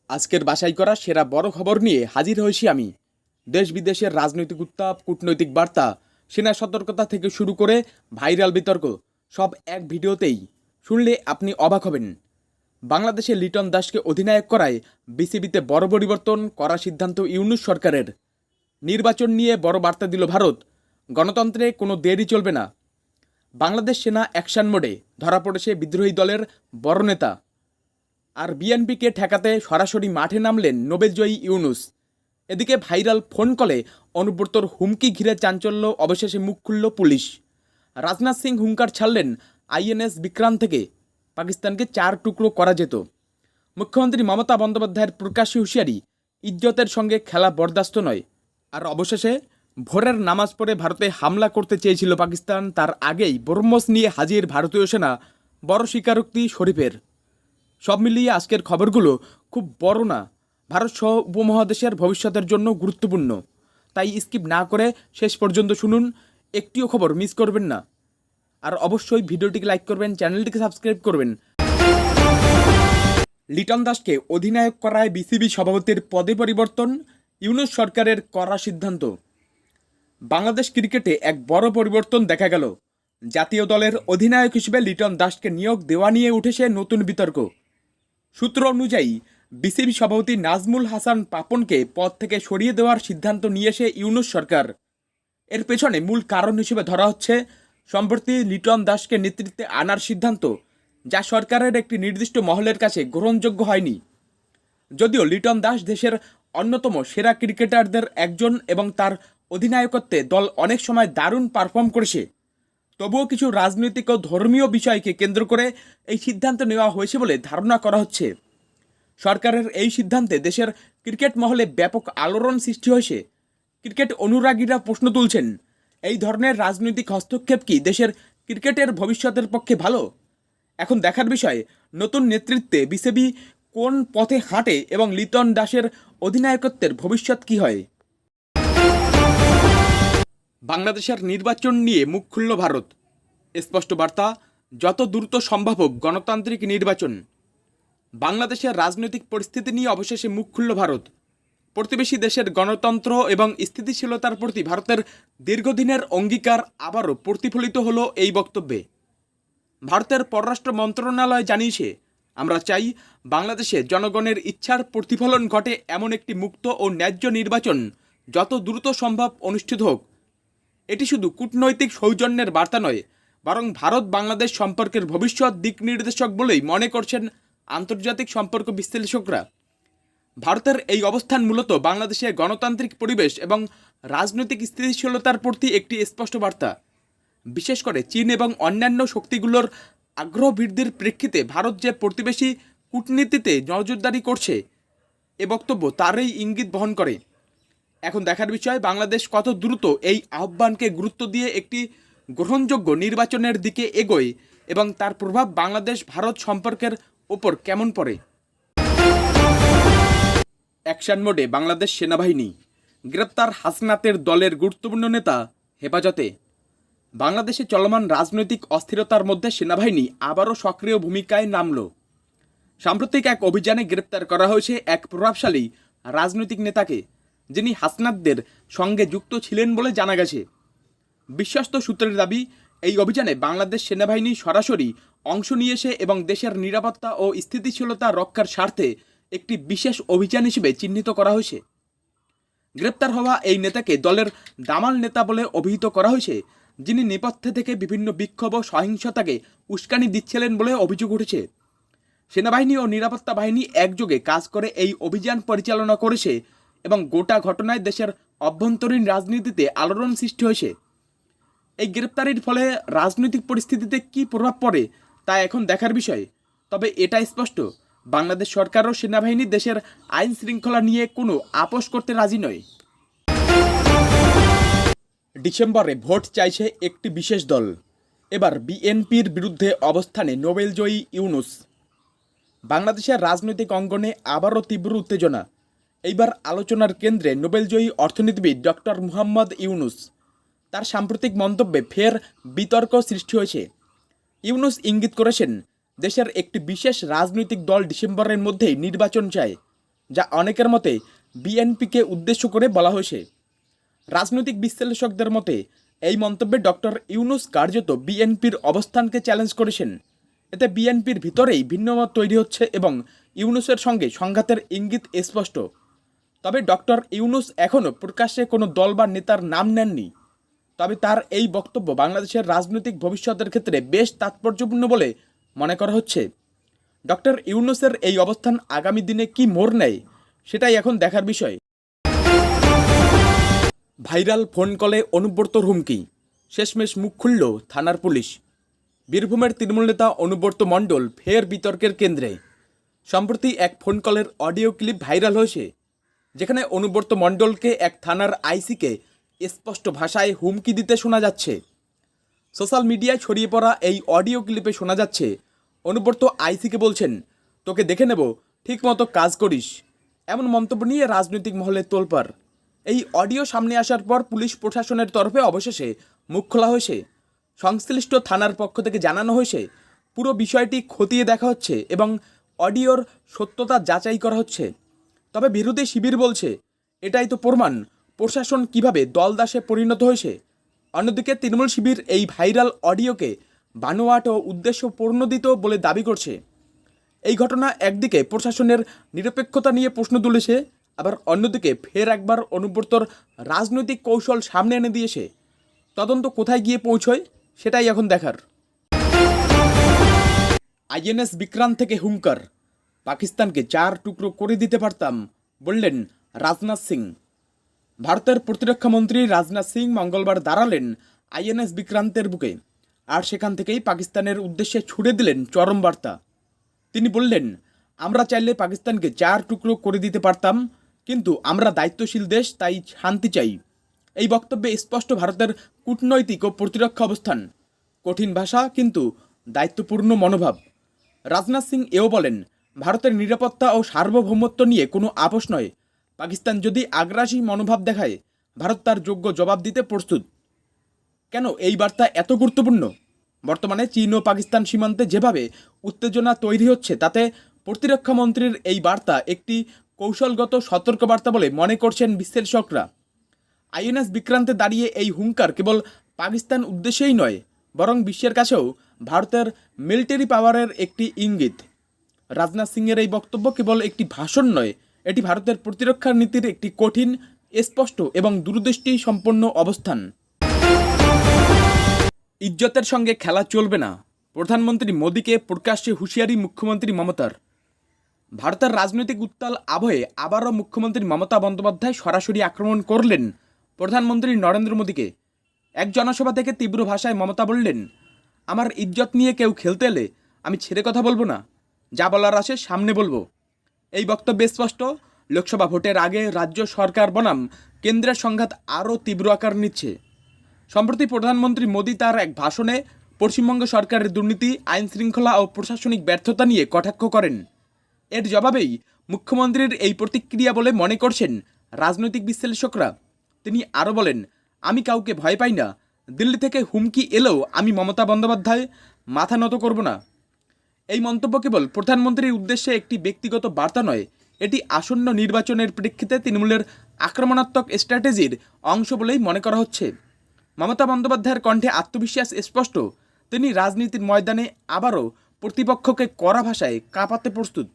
আজকের বাছাই করা সেরা বড় খবর নিয়ে হাজির হয়েছি আমি। দেশ বিদেশের রাজনৈতিক উত্তাপ, কূটনৈতিক বার্তা, সেনা সতর্কতা থেকে শুরু করে ভাইরাল বিতর্ক, সব এক ভিডিওতেই। শুনলে আপনি অবাক হবেন। বাংলাদেশে লিটন দাসকে অধিনায়ক করায় বিসিবিতে বড় পরিবর্তন, করা সিদ্ধান্ত ইউনূস সরকারের। নির্বাচন নিয়ে বড় বার্তা দিল ভারত, গণতন্ত্রে কোনো দেরি চলবে না। বাংলাদেশ সেনা অ্যাকশন মোডে, ধরা পড়েছে বিদ্রোহী দলের বড় নেতা। আর বিএনপিকে ঠেকাতে সরাসরি মাঠে নামলেন নোবেলজয়ী ইউনূস। এদিকে ভাইরাল ফোন কলে অনুব্রতর হুমকি ঘিরে চাঞ্চল্য, অবশেষে মুখ খুলল পুলিশ। রাজনাথ সিং হুঙ্কার ছাড়লেন, আইএনএস বিক্রান্ত থেকে পাকিস্তানকে 4 টুকরো করা যেত। মুখ্যমন্ত্রী মমতা বন্দ্যোপাধ্যায়ের প্রকাশ্যে হুঁশিয়ারি, ইজ্জতের সঙ্গে খেলা বরদাস্ত নয়। আর অবশেষে ভোরের নামাজ পড়ে ভারতে হামলা করতে চেয়েছিল পাকিস্তান, তার আগেই ব্রহ্মস নিয়ে হাজির ভারতীয় সেনা, বড় স্বীকারোক্তি শরীফের। সব মিলিয়ে আজকের খবরগুলো খুব বড় না, ভারত সহ উপমহাদেশের ভবিষ্যতের জন্য গুরুত্বপূর্ণ। তাই স্কিপ না করে শেষ পর্যন্ত শুনুন, একটিও খবর মিস করবেন না। আর অবশ্যই ভিডিওটিকে লাইক করবেন, চ্যানেলটিকে সাবস্ক্রাইব করবেন। লিটন দাসকে অধিনায়ক করায় বিসিবি সভাপতির পদে পরিবর্তন, ইউনূস সরকারের কড়া সিদ্ধান্ত। বাংলাদেশ ক্রিকেটে এক বড় পরিবর্তন দেখা গেল। জাতীয় দলের অধিনায়ক হিসেবে লিটন দাসকে নিয়োগ দেওয়া নিয়ে উঠেছে নতুন বিতর্ক। সূত্র অনুযায়ী বিসিবি সভাপতি নাজমুল হাসান পাপনকে পদ থেকে সরিয়ে দেওয়ার সিদ্ধান্ত নিয়েছে ইউনূস সরকার। এর পেছনে মূল কারণ হিসেবে ধরা হচ্ছে সম্প্রতি লিটন দাসকে নেতৃত্বে আনার সিদ্ধান্ত, যা সরকারের একটি নির্দিষ্ট মহলের কাছে গ্রহণযোগ্য হয়নি। যদিও লিটন দাস দেশের অন্যতম সেরা ক্রিকেটারদের একজন এবং তার অধিনায়কত্বে দল অনেক সময় দারুণ পারফর্ম করেছে, তবুও কিছু রাজনৈতিক ও ধর্মীয় বিষয়কে কেন্দ্র করে এই সিদ্ধান্ত নেওয়া হয়েছে বলে ধারণা করা হচ্ছে। সরকারের এই সিদ্ধান্তে দেশের ক্রিকেট মহলে ব্যাপক আলোড়ন সৃষ্টি হয়েছে। ক্রিকেট অনুরাগীরা প্রশ্ন তুলছেন, এই ধরনের রাজনৈতিক হস্তক্ষেপ কি দেশের ক্রিকেটের ভবিষ্যতের পক্ষে ভালো? এখন দেখার বিষয়, নতুন নেতৃত্বে বিসিবি কোন পথে হাঁটে এবং লিটন দাসের অধিনায়কত্বের ভবিষ্যৎ কী হয়। বাংলাদেশের নির্বাচন নিয়ে মুখ খুলল ভারত। স্পষ্ট বার্তা, যত দ্রুত সম্ভব হোক গণতান্ত্রিক নির্বাচন। বাংলাদেশের রাজনৈতিক পরিস্থিতি নিয়ে অবশেষে মুখ খুলল ভারত। প্রতিবেশী দেশের গণতন্ত্র এবং স্থিতিশীলতার প্রতি ভারতের দীর্ঘদিনের অঙ্গীকার আবারও প্রতিফলিত হলো এই বক্তব্যে। ভারতের পররাষ্ট্র মন্ত্রণালয় জানিয়েছে, আমরা চাই বাংলাদেশে জনগণের ইচ্ছার প্রতিফলন ঘটে এমন একটি মুক্ত ও ন্যায্য নির্বাচন যত দ্রুত সম্ভব অনুষ্ঠিত হোক। এটি শুধু কূটনৈতিক সৌজন্যের বার্তা নয়, বরং ভারত বাংলাদেশ সম্পর্কের ভবিষ্যৎ দিক নির্দেশক বলেই মনে করছেন আন্তর্জাতিক সম্পর্ক বিশ্লেষকরা। ভারতের এই অবস্থান মূলত বাংলাদেশের গণতান্ত্রিক পরিবেশ এবং রাজনৈতিক স্থিতিশীলতার প্রতি একটি স্পষ্ট বার্তা। বিশেষ করে চীন এবং অন্যান্য শক্তিগুলোর আগ্রহ বৃদ্ধির প্রেক্ষিতে ভারত যে প্রতিবেশী কূটনীতিতে নজরদারি করছে, এ বক্তব্য তারই ইঙ্গিত বহন করে। এখন দেখার বিষয়, বাংলাদেশ কত দ্রুত এই আহ্বানকে গুরুত্ব দিয়ে একটি গ্রহণযোগ্য নির্বাচনের দিকে এগোয় এবং তার প্রভাব বাংলাদেশ ভারত সম্পর্কের ওপর কেমন পড়ে। অ্যাকশন মোডে বাংলাদেশ সেনাবাহিনী, গ্রেপ্তার হাসনাতের দলের গুরুত্বপূর্ণ নেতা হেফাজতে। বাংলাদেশে চলমান রাজনৈতিক অস্থিরতার মধ্যে সেনাবাহিনী আবারও সক্রিয় ভূমিকায় নামল। সাম্প্রতিক এক অভিযানে গ্রেপ্তার করা হয়েছে এক প্রভাবশালী রাজনৈতিক নেতাকে, যিনি হাসনাতদের সঙ্গে যুক্ত ছিলেন বলে জানা গেছে। বিশ্বস্ত সূত্রের দাবি, এই অভিযানে বাংলাদেশ সেনাবাহিনী সরাসরি অংশ নিয়েছে এবং দেশের নিরাপত্তা ও স্থিতিশীলতা রক্ষার স্বার্থে একটি বিশেষ অভিযান হিসেবে চিহ্নিত করা হয়েছে। গ্রেপ্তার হওয়া এই নেতাকে দলের দামাল নেতা বলে অভিহিত করা হয়েছে, যিনি নেপথ্যে থেকে বিভিন্ন বিক্ষোভ ও সহিংসতাকে উস্কানি দিচ্ছিলেন বলে অভিযোগ উঠেছে। সেনাবাহিনী ও নিরাপত্তা বাহিনী একযোগে কাজ করে এই অভিযান পরিচালনা করেছে এবং গোটা ঘটনায় দেশের অভ্যন্তরীণ রাজনীতিতে আলোড়ন সৃষ্টি হয়েছে। এই গ্রেপ্তারির ফলে রাজনৈতিক পরিস্থিতিতে কী প্রভাব পড়ে তা এখন দেখার বিষয়। তবে এটা স্পষ্ট, বাংলাদেশ সরকার ও সেনাবাহিনী দেশের আইন শৃঙ্খলা নিয়ে কোনো আপোষ করতে রাজি নয়। ডিসেম্বরে ভোট চাইছে একটি বিশেষ দল। এবার বিএনপির বিরুদ্ধে অবস্থানে নোবেলজয়ী ইউনূস। বাংলাদেশের রাজনৈতিক অঙ্গনে আবারও তীব্র উত্তেজনা। এইবার আলোচনার কেন্দ্রে নোবেলজয়ী অর্থনীতিবিদ ডক্টর মুহাম্মদ ইউনূস। তার সাম্প্রতিক মন্তব্যে ফের বিতর্ক সৃষ্টি হয়েছে। ইউনূস ইঙ্গিত করেছেন, দেশের একটি বিশেষ রাজনৈতিক দল ডিসেম্বরের মধ্যেই নির্বাচন চায়। যা অনেকের মতে বিএনপিকে উদ্দেশ্য করে বলা হয়েছে। রাজনৈতিক বিশ্লেষকদের মতে এই মন্তব্যে ডক্টর ইউনূস কার্যত বিএনপির অবস্থানকে চ্যালেঞ্জ করেছেন। এতে বিএনপির ভিতরেই ভিন্নমত তৈরি হচ্ছে এবং ইউনূসের সঙ্গে সংঘাতের ইঙ্গিত স্পষ্ট। তবে ডক্টর ইউনূস এখনও প্রকাশ্যে কোনো দল বা নেতার নাম নেননি। তবে তার এই বক্তব্য বাংলাদেশের রাজনৈতিক ভবিষ্যতের ক্ষেত্রে বেশ তাৎপর্যপূর্ণ বলে মনে করা হচ্ছে। ডক্টর ইউনূসের এই অবস্থান আগামী দিনে কি মোড় নেয় সেটাই এখন দেখার বিষয়। ভাইরাল ফোন কলে অনুব্রতর হুমকি, শেষমেশ মুখ খুলল থানার পুলিশ। বীরভূমের তৃণমূল নেতা অনুব্রত মণ্ডল ফের বিতর্কের কেন্দ্রে। সম্প্রতি এক ফোন কলের অডিও ক্লিপ ভাইরাল হয়েছে, যেখানে অনুব্রত মণ্ডলকে এক থানার আইসিকে স্পষ্ট ভাষায় হুমকি দিতে শোনা যাচ্ছে। সোশ্যাল মিডিয়ায় ছড়িয়ে পড়া এই অডিও ক্লিপে শোনা যাচ্ছে অনুব্রত আইসিকে বলছেন, তোকে দেখে নেব, ঠিকমতো কাজ করিস। এমন মন্তব্য নিয়ে রাজনৈতিক মহলে তোলপাড়। এই অডিও সামনে আসার পর পুলিশ প্রশাসনের তরফে অবশেষে মুখ খোলা হয়েছে। সংশ্লিষ্ট থানার পক্ষ থেকে জানানো হয়েছে পুরো বিষয়টি খতিয়ে দেখা হচ্ছে এবং অডিওর সত্যতা যাচাই করা হচ্ছে। তবে বিরোধী শিবির বলছে, এটাই তো প্রমাণ প্রশাসন কিভাবে দলদাসে পরিণত হয়েছে। অন্যদিকে তৃণমূল শিবির এই ভাইরাল অডিওকে বানোয়াট ও উদ্দেশ্য প্রণোদিত বলে দাবি করছে। এই ঘটনা একদিকে প্রশাসনের নিরপেক্ষতা নিয়ে প্রশ্ন তুলেছে, আবার অন্যদিকে ফের একবার অনুব্রতর রাজনৈতিক কৌশল সামনে এনে দিয়েছে। তদন্ত কোথায় গিয়ে পৌঁছয় সেটাই এখন দেখার। আইএনএস বিক্রান্ত থেকে হুঙ্কার, পাকিস্তানকে 4 টুকরো করে দিতে পারতাম, বললেন রাজনাথ সিং। ভারতের প্রতিরক্ষা মন্ত্রী রাজনাথ সিং মঙ্গলবার দাঁড়ালেন আইএনএস বিক্রান্তের বুকে, আর সেখান থেকেই পাকিস্তানের উদ্দেশ্যে ছুড়ে দিলেন চরম বার্তা। তিনি বললেন, আমরা চাইলে পাকিস্তানকে 4 টুকরো করে দিতে পারতাম, কিন্তু আমরা দায়িত্বশীল দেশ, তাই শান্তি চাই। এই বক্তব্যে স্পষ্ট ভারতের কূটনৈতিক ও প্রতিরক্ষা অবস্থান। কঠিন ভাষা কিন্তু দায়িত্বপূর্ণ মনোভাব। রাজনাথ সিং এও বলেন, ভারতের নিরাপত্তা ও সার্বভৌমত্ব নিয়ে কোনো আপোষ নয়। পাকিস্তান যদি আগ্রাসী মনোভাব দেখায়, ভারত তার যোগ্য জবাব দিতে প্রস্তুত। কেন এই বার্তা এত গুরুত্বপূর্ণ? বর্তমানে চীন ও পাকিস্তান সীমান্তে যেভাবে উত্তেজনা তৈরি হচ্ছে, তাতে প্রতিরক্ষা মন্ত্রীর এই বার্তা একটি কৌশলগত সতর্কবার্তা বলে মনে করছেন বিশ্লেষকরা। আইএনএস বিক্রান্তে দাঁড়িয়ে এই হুঙ্কার কেবল পাকিস্তান উদ্দেশ্যেই নয়, বরং বিশ্বের কাছেও ভারতের মিলিটারি পাওয়ারের একটি ইঙ্গিত। রাজনাথ সিংয়ের এই বক্তব্য কেবল একটি ভাষণ নয়, এটি ভারতের প্রতিরক্ষা নীতির একটি কঠিন, স্পষ্ট এবং দূরদৃষ্টি সম্পন্ন অবস্থান। ইজ্জতের সঙ্গে খেলা চলবে না, প্রধানমন্ত্রী মোদীকে প্রকাশ্যে হুঁশিয়ারি মুখ্যমন্ত্রী মমতার। ভারতের রাজনৈতিক উত্তাল আবহে আবারও মুখ্যমন্ত্রী মমতা বন্দ্যোপাধ্যায় সরাসরি আক্রমণ করলেন প্রধানমন্ত্রী নরেন্দ্র মোদীকে। এক জনসভা থেকে তীব্র ভাষায় মমতা বললেন, আমার ইজ্জত নিয়ে কেউ খেলতে এলে আমি ছেড়ে কথা বলবো না, যা বলার আসে সামনে বলবো। এই বক্তব্যে স্পষ্ট, লোকসভা ভোটের আগে রাজ্য সরকার বনাম কেন্দ্রের সংঘাত আরও তীব্র আকার নিচ্ছে। সম্প্রতি প্রধানমন্ত্রী মোদী তার এক ভাষণে পশ্চিমবঙ্গ সরকারের দুর্নীতি, আইন শৃঙ্খলা ও প্রশাসনিক ব্যর্থতা নিয়ে কটাক্ষ করেন। এর জবাবেই মুখ্যমন্ত্রীর এই প্রতিক্রিয়া বলে মনে করছেন রাজনৈতিক বিশ্লেষকরা। তিনি আরও বলেন, আমি কাউকে ভয় পাই না, দিল্লি থেকে হুমকি এলেও আমি মমতা বন্দ্যোপাধ্যায় মাথা নত করব না। এই মন্তব্য কেবল প্রধানমন্ত্রীর উদ্দেশ্যে একটি ব্যক্তিগত বার্তা নয়, এটি আসন্ন নির্বাচনের প্রেক্ষিতে তৃণমূলের আক্রমণাত্মক স্ট্র্যাটেজির অংশ বলেই মনে করা হচ্ছে। মমতা বন্দ্যোপাধ্যায়ের কণ্ঠে আত্মবিশ্বাস স্পষ্ট, তিনি রাজনীতির ময়দানে আবারও প্রতিপক্ষকে কড়া ভাষায় কাঁপাতে প্রস্তুত।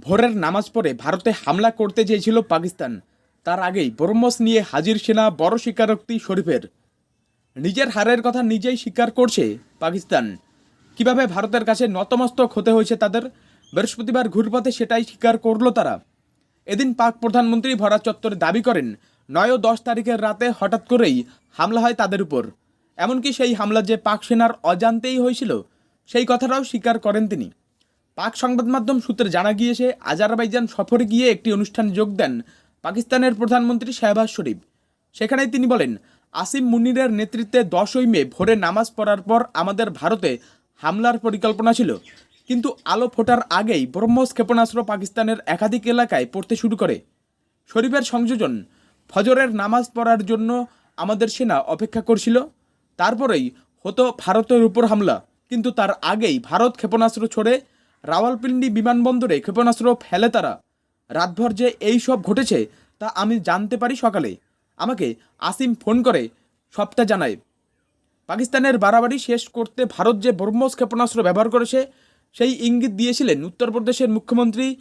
ভোরের নামাজ পড়ে ভারতে হামলা করতে চেয়েছিল পাকিস্তান, তার আগেই ব্রহ্মস নিয়ে হাজির সেনা, বড় স্বীকারোক্তি শরীফের। নিজের হারের কথা নিজেই স্বীকার করছে পাকিস্তান। কিভাবে ভারতের কাছে নতমস্তক হতে হয়েছে তাদের, বৃহস্পতিবার ঘুরপথে সেটাই স্বীকার করল তারা। এদিন পাক প্রধানমন্ত্রী ভরা চত্বরে দাবি করেন, 9 ও 10 তারিখের রাতে হঠাৎ করেই হামলা হয় তাদের উপর। এমনকি সেই হামলা যে পাক সেনার অজান্তেই হয়েছিল, সেই কথাটাও স্বীকার করেন তিনি। পাক সংবাদ মাধ্যম সূত্রে জানা গিয়েছে, আজারবাইজান সফরে গিয়ে একটি অনুষ্ঠানে যোগ দেন পাকিস্তানের প্রধানমন্ত্রী শাহবাজ শরীফ। সেখানেই তিনি বলেন, আসিম মুনিরের নেতৃত্বে 10ই মে ভোরে নামাজ পড়ার পর আমাদের ভারতে হামলার পরিকল্পনা ছিল, কিন্তু আলো ফোটার আগেই ব্রহ্মস ক্ষেপণাস্ত্র পাকিস্তানের একাধিক এলাকায় পড়তে শুরু করে। শরীফের সংযোজন, ফজরের নামাজ পড়ার জন্য আমাদের সেনা অপেক্ষা করছিল, তারপরেই হতো ভারতের উপর হামলা, কিন্তু তার আগেই ভারত ক্ষেপণাস্ত্র ছড়ে রাওয়ালপিন্ডি বিমানবন্দরে ক্ষেপণাস্ত্র ফেলে তারা। রাতভর যে এই সব ঘটেছে তা আমি জানতে পারি সকালে। আমাকে আসিম ফোন করে সবটা জানায়। পাকিস্তানের বাড়াবাড়ি শেষ করতে ভারত যে ব্রহ্মস ক্ষেপণাস্ত্র ব্যবহার করেছে সেই ইঙ্গিত দিয়েছিলেন উত্তরপ্রদেশের মুখ্যমন্ত্রী